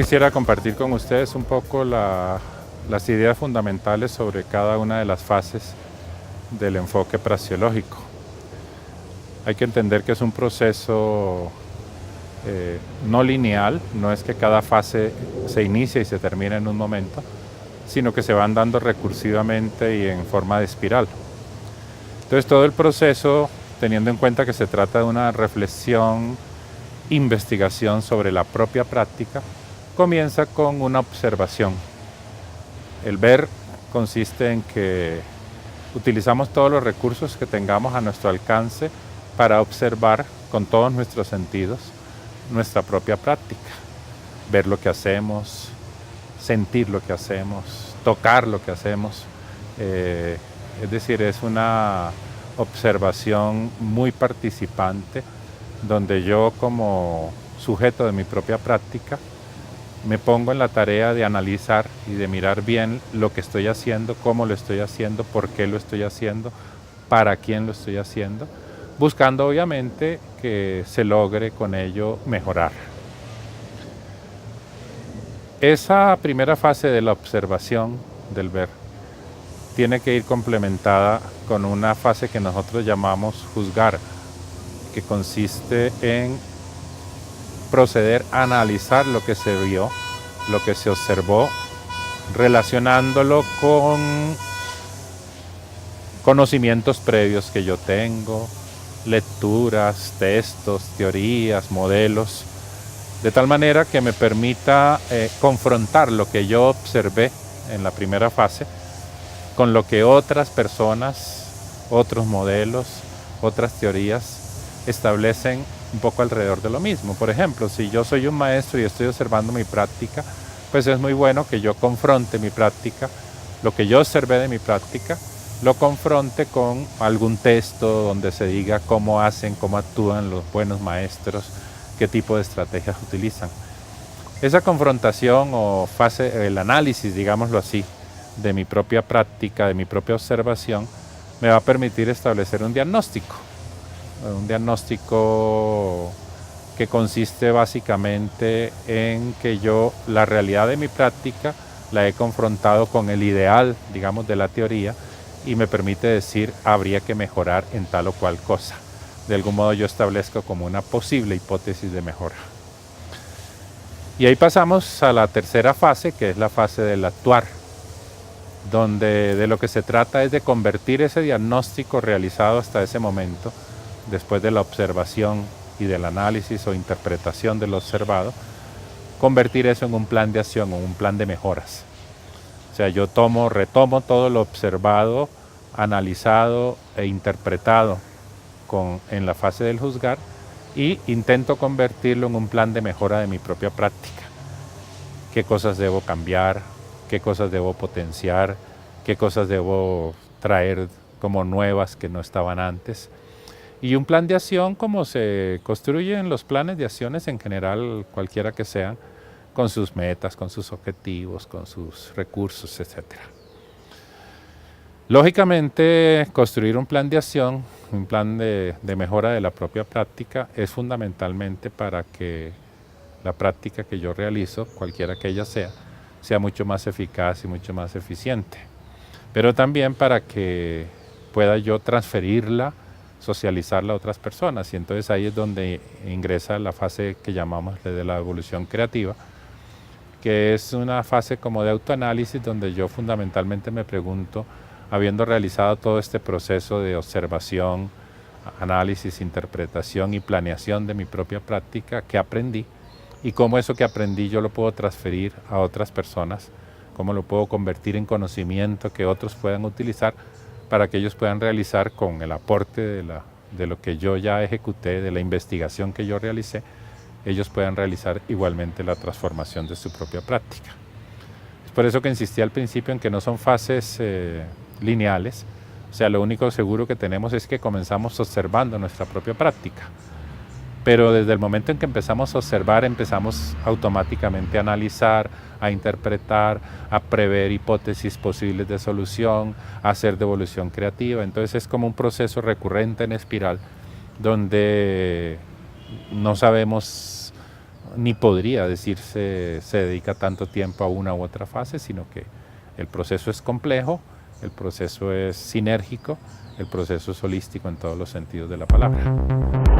quisiera compartir con ustedes un poco las ideas fundamentales sobre cada una de las fases del enfoque praxeológico. Hay que entender que es un proceso no lineal, no es que cada fase se inicie y se termine en un momento, sino que se van dando recursivamente y en forma de espiral. Entonces todo el proceso, teniendo en cuenta que se trata de una reflexión, investigación sobre la propia práctica, comienza con una observación. El ver consiste en que utilizamos todos los recursos que tengamos a nuestro alcance para observar con todos nuestros sentidos nuestra propia práctica. Ver lo que hacemos, sentir lo que hacemos, tocar lo que hacemos. Es decir, es una observación muy participante donde yo como sujeto de mi propia práctica me pongo en la tarea de analizar y de mirar bien lo que estoy haciendo, cómo lo estoy haciendo, por qué lo estoy haciendo, para quién lo estoy haciendo, buscando obviamente que se logre con ello mejorar. Esa primera fase de la observación, del ver, tiene que ir complementada con una fase que nosotros llamamos juzgar, que consiste en proceder a analizar lo que se vio, lo que se observó, relacionándolo con conocimientos previos que yo tengo, lecturas, textos, teorías, modelos, de tal manera que me permita confrontar lo que yo observé en la primera fase con lo que otras personas, otros modelos, otras teorías establecen un poco alrededor de lo mismo. Por ejemplo, si yo soy un maestro y estoy observando mi práctica, pues es muy bueno que yo confronte mi práctica, lo que yo observé de mi práctica, lo confronte con algún texto donde se diga cómo hacen, cómo actúan los buenos maestros, qué tipo de estrategias utilizan. Esa confrontación o fase, el análisis, digámoslo así, de mi propia práctica, de mi propia observación, me va a permitir establecer un diagnóstico que consiste básicamente en que yo la realidad de mi práctica la he confrontado con el ideal, digamos, de la teoría y me permite decir habría que mejorar en tal o cual cosa. De algún modo yo establezco como una posible hipótesis de mejora. Y ahí pasamos a la tercera fase, que es la fase del actuar, donde de lo que se trata es de convertir ese diagnóstico realizado hasta ese momento, después de la observación y del análisis o interpretación de lo observado, convertir eso en un plan de acción o un plan de mejoras. O sea, yo retomo todo lo observado, analizado e interpretado en la fase del juzgar y intento convertirlo en un plan de mejora de mi propia práctica. ¿Qué cosas debo cambiar? ¿Qué cosas debo potenciar? ¿Qué cosas debo traer como nuevas que no estaban antes? Y un plan de acción como se construyen los planes de acciones en general, cualquiera que sean, con sus metas, con sus objetivos, con sus recursos, etc. Lógicamente, construir un plan de acción, un plan de mejora de la propia práctica, es fundamentalmente para que la práctica que yo realizo, cualquiera que ella sea mucho más eficaz y mucho más eficiente. Pero también para que pueda yo transferirla, socializarla a otras personas. Y entonces ahí es donde ingresa la fase que llamamos de la evolución creativa, que es una fase como de autoanálisis donde yo fundamentalmente me pregunto, habiendo realizado todo este proceso de observación, análisis, interpretación y planeación de mi propia práctica, ¿qué aprendí? Y cómo eso que aprendí yo lo puedo transferir a otras personas, cómo lo puedo convertir en conocimiento que otros puedan utilizar para que ellos puedan realizar con el aporte de lo que yo ya ejecuté, de la investigación que yo realicé, ellos puedan realizar igualmente la transformación de su propia práctica. Es por eso que insistí al principio en que no son fases lineales, o sea, lo único seguro que tenemos es que comenzamos observando nuestra propia práctica. Pero desde el momento en que empezamos a observar, empezamos automáticamente a analizar, a interpretar, a prever hipótesis posibles de solución, a hacer devolución creativa. Entonces es como un proceso recurrente en espiral, donde no sabemos ni podría decirse se dedica tanto tiempo a una u otra fase, sino que el proceso es complejo, el proceso es sinérgico, el proceso es holístico en todos los sentidos de la palabra.